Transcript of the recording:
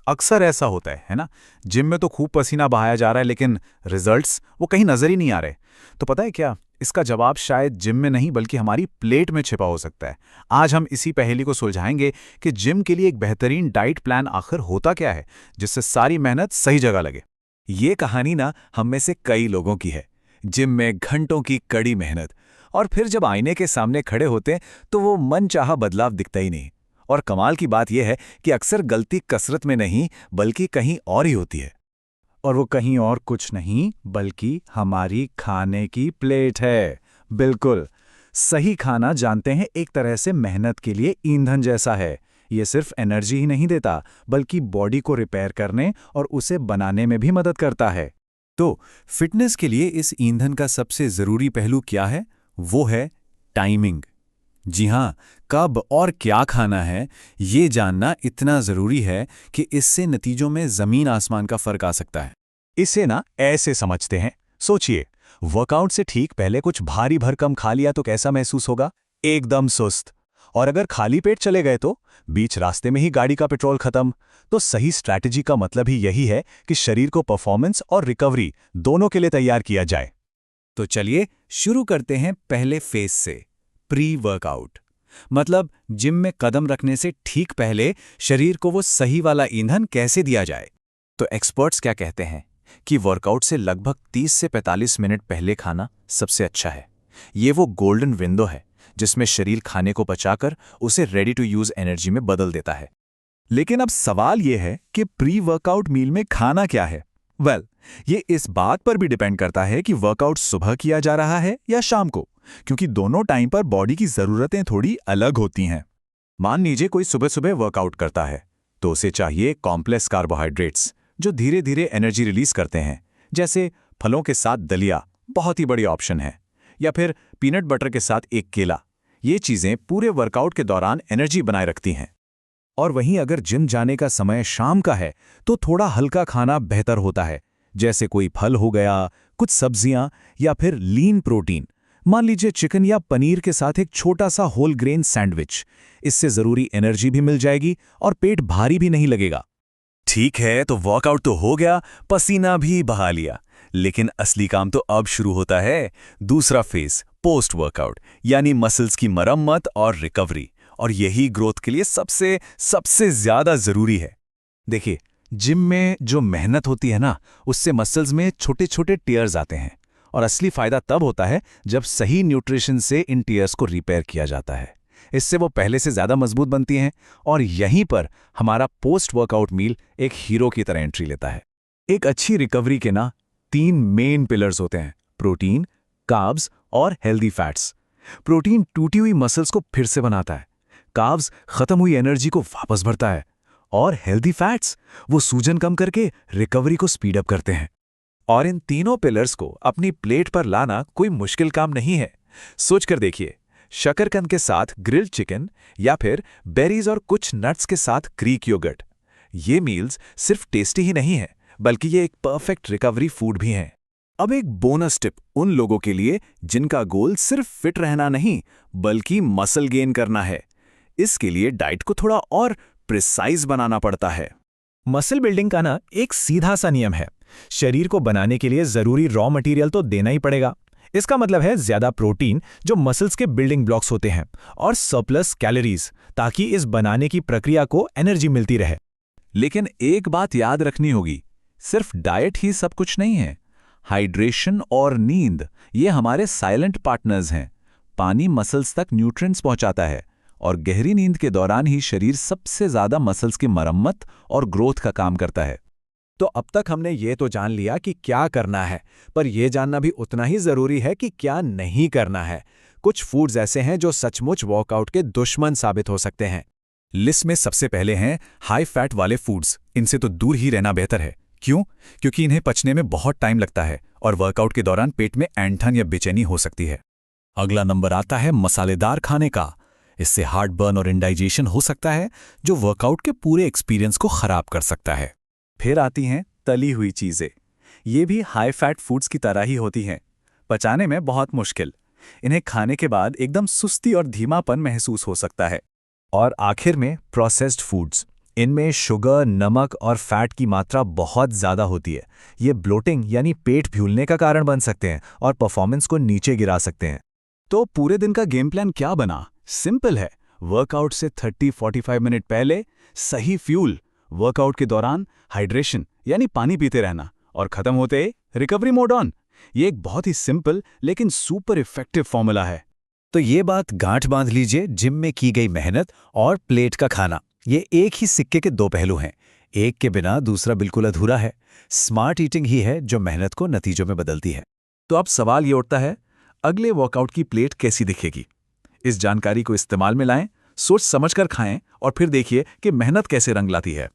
अक्सर ऐसा होता है ना? जिम में तो खूब पसीना बहाया जा रहा है लेकिन रिजल्ट्स वो कहीं नजर ही नहीं आ रहे। तो पता है क्या? इसका जवाब शायद जिम में नहीं बल्कि हमारी प्लेट में छिपा हो सकता है। आज हम इसी पहेली को सुलझाएंगे कि जिम के लिए एक बेहतरीन डाइट प्लान आखिर होता क्या है, जिससे सारी मेहनत सही जगह लगे। ये कहानी ना हम में से कई लोगों की है। जिम में घंटों की कड़ी मेहनत और फिर जब आईने के सामने खड़े होते हैं तो वो मनचाहा बदलाव दिखता ही नहीं। और कमाल की बात यह है कि अक्सर गलती कसरत में नहीं बल्कि कहीं और ही होती है। और वो कहीं और कुछ नहीं बल्कि हमारी खाने की प्लेट है। बिल्कुल सही। खाना जानते हैं एक तरह से मेहनत के लिए ईंधन जैसा है। ये सिर्फ एनर्जी ही नहीं देता बल्कि बॉडी को रिपेयर करने और उसे बनाने में भी मदद करता है। तो फिटनेस के लिए इस ईंधन का सबसे जरूरी पहलू क्या है? वो है टाइमिंग। जी हाँ, कब और क्या खाना है ये जानना इतना जरूरी है कि इससे नतीजों में जमीन आसमान का फर्क आ सकता है। इसे ना ऐसे समझते हैं। सोचिए, वर्कआउट से ठीक पहले कुछ भारी भरकम खा लिया तो कैसा महसूस होगा? एकदम सुस्त। और अगर खाली पेट चले गए तो बीच रास्ते में ही गाड़ी का पेट्रोल खत्म। तो सही स्ट्रैटेजी का मतलब ही यही है कि शरीर को परफॉर्मेंस और रिकवरी दोनों के लिए तैयार किया जाए। तो चलिए शुरू करते हैं पहले फेज से, प्री वर्कआउट। मतलब जिम में कदम रखने से ठीक पहले शरीर को वो सही वाला ईंधन कैसे दिया जाए। तो एक्सपर्ट्स क्या कहते हैं कि वर्कआउट से लगभग 30 से 45 मिनट पहले खाना सबसे अच्छा है। ये वो गोल्डन विंडो है जिसमें शरीर खाने को पचाकर उसे रेडी टू यूज एनर्जी में बदल देता है। लेकिन अब सवाल यह है कि प्री वर्कआउट मील में खाना क्या है? ये इस बात पर भी डिपेंड करता है कि वर्कआउट सुबह किया जा रहा है या शाम को, क्योंकि दोनों टाइम पर बॉडी की जरूरतें थोड़ी अलग होती हैं। मान लीजिए कोई सुबह सुबह वर्कआउट करता है तो उसे चाहिए कॉम्प्लेक्स कार्बोहाइड्रेट्स जो धीरे धीरे एनर्जी रिलीज करते हैं, जैसे फलों के साथ दलिया बहुत ही बड़ी ऑप्शन है, या फिर पीनट बटर के साथ एक केला। ये चीजें पूरे वर्कआउट के दौरान एनर्जी बनाए रखती हैं। और वहीं अगर जिम जाने का समय शाम का है तो थोड़ा हल्का खाना बेहतर होता है, जैसे कोई फल हो गया, कुछ सब्जियां या फिर लीन प्रोटीन। मान लीजिए चिकन या पनीर के साथ एक छोटा सा होल ग्रेन सैंडविच। इससे जरूरी एनर्जी भी मिल जाएगी और पेट भारी भी नहीं लगेगा। ठीक है, तो वर्कआउट तो हो गया, पसीना भी बहा लिया, लेकिन असली काम तो अब शुरू होता है। दूसरा फेज, पोस्ट वर्कआउट, यानी मसल्स की मरम्मत और रिकवरी। और यही ग्रोथ के लिए सबसे सबसे ज्यादा जरूरी है। देखिए, जिम में जो मेहनत होती है ना, उससे मसल्स में छोटे छोटे टियर्स आते हैं, और असली फायदा तब होता है जब सही न्यूट्रिशन से इन टियर्स को रिपेयर किया जाता है। इससे वो पहले से ज्यादा मजबूत बनती हैं, और यहीं पर हमारा पोस्ट वर्कआउट मील एक हीरो की तरह एंट्री लेता है। एक अच्छी रिकवरी के ना 3 मेन पिलर्स होते हैं: प्रोटीन, कार्ब्स और हेल्दी फैट्स। प्रोटीन टूटी हुई मसल्स को फिर से बनाता है, कार्ब्स खत्म हुई एनर्जी को वापस भरता है, और हेल्दी फैट्स वो सूजन कम करके रिकवरी को स्पीड अप करते हैं। और इन तीनों पिलर्स को अपनी प्लेट पर लाना कोई मुश्किल काम नहीं है। सोचकर देखिए, शकरकंद के साथ ग्रिल्ड चिकन या फिर बेरीज और कुछ नट्स के साथ ग्रीक योगर्ट। ये मील्स सिर्फ टेस्टी ही नहीं है बल्कि ये एक परफेक्ट रिकवरी फूड भी हैं। अब एक बोनस टिप उन लोगों के लिए जिनका गोल सिर्फ फिट रहना नहीं बल्कि मसल गेन करना है। इसके लिए डाइट को थोड़ा और प्रिसाइज बनाना पड़ता है। मसल बिल्डिंग का ना एक सीधा सा नियम है, शरीर को बनाने के लिए जरूरी रॉ मटेरियल तो देना ही पड़ेगा। इसका मतलब है ज्यादा प्रोटीन जो मसल्स के बिल्डिंग ब्लॉक्स होते हैं, और सरप्लस कैलोरीज ताकि इस बनाने की प्रक्रिया को एनर्जी मिलती रहे। लेकिन एक बात याद रखनी होगी, सिर्फ डाइट ही सब कुछ नहीं है। हाइड्रेशन और नींद ये हमारे साइलेंट पार्टनर्स हैं। पानी मसल्स तक न्यूट्रिएंट्स पहुंचाता है, और गहरी नींद के दौरान ही शरीर सबसे ज्यादा मसल्स की मरम्मत और ग्रोथ का काम करता है। तो अब तक हमने ये तो जान लिया कि क्या करना है, पर यह जानना भी उतना ही जरूरी है कि क्या नहीं करना है। कुछ फूड्स ऐसे हैं जो सचमुच वर्कआउट के दुश्मन साबित हो सकते हैं। लिस्ट में सबसे पहले हैं हाई फैट वाले फूड्स। इनसे तो दूर ही रहना बेहतर है। क्यों? क्योंकि इन्हें पचने में बहुत टाइम लगता है और वर्कआउट के दौरान पेट में ऐंठन या बेचैनी हो सकती है। अगला नंबर आता है मसालेदार खाने का। इससे हार्ट बर्न और इंडाइजेशन हो सकता है जो वर्कआउट के पूरे एक्सपीरियंस को खराब कर सकता है। फिर आती हैं तली हुई चीजें। ये भी हाई फैट फूड्स की तरह ही होती हैं, पचाने में बहुत मुश्किल। इन्हें खाने के बाद एकदम सुस्ती और धीमापन महसूस हो सकता है। और आखिर में प्रोसेस्ड फूड्स। इनमें शुगर, नमक और फैट की मात्रा बहुत ज़्यादा होती है। ये ब्लोटिंग यानी पेट फूलने का कारण बन सकते हैं और परफॉर्मेंस को नीचे गिरा सकते हैं। तो पूरे दिन का गेम प्लान क्या बना? सिंपल है। वर्कआउट से 30-45 मिनट पहले सही फ्यूल, वर्कआउट के दौरान हाइड्रेशन यानी पानी पीते रहना, और खत्म होते ही रिकवरी मोड ऑन। ये एक बहुत ही सिंपल लेकिन सुपर इफेक्टिव फॉर्मूला है। तो ये बात गांठ बांध लीजिए, जिम में की गई मेहनत और प्लेट का खाना, ये एक ही सिक्के के दो पहलू हैं। एक के बिना दूसरा बिल्कुल अधूरा है। स्मार्ट ईटिंग ही है जो मेहनत को नतीजों में बदलती है। तो अब सवाल ये उठता है, अगले वर्कआउट की प्लेट कैसी दिखेगी? इस जानकारी को इस्तेमाल में लाएं, सोच समझकर खाएं और फिर देखिए कि मेहनत कैसे रंग लाती है।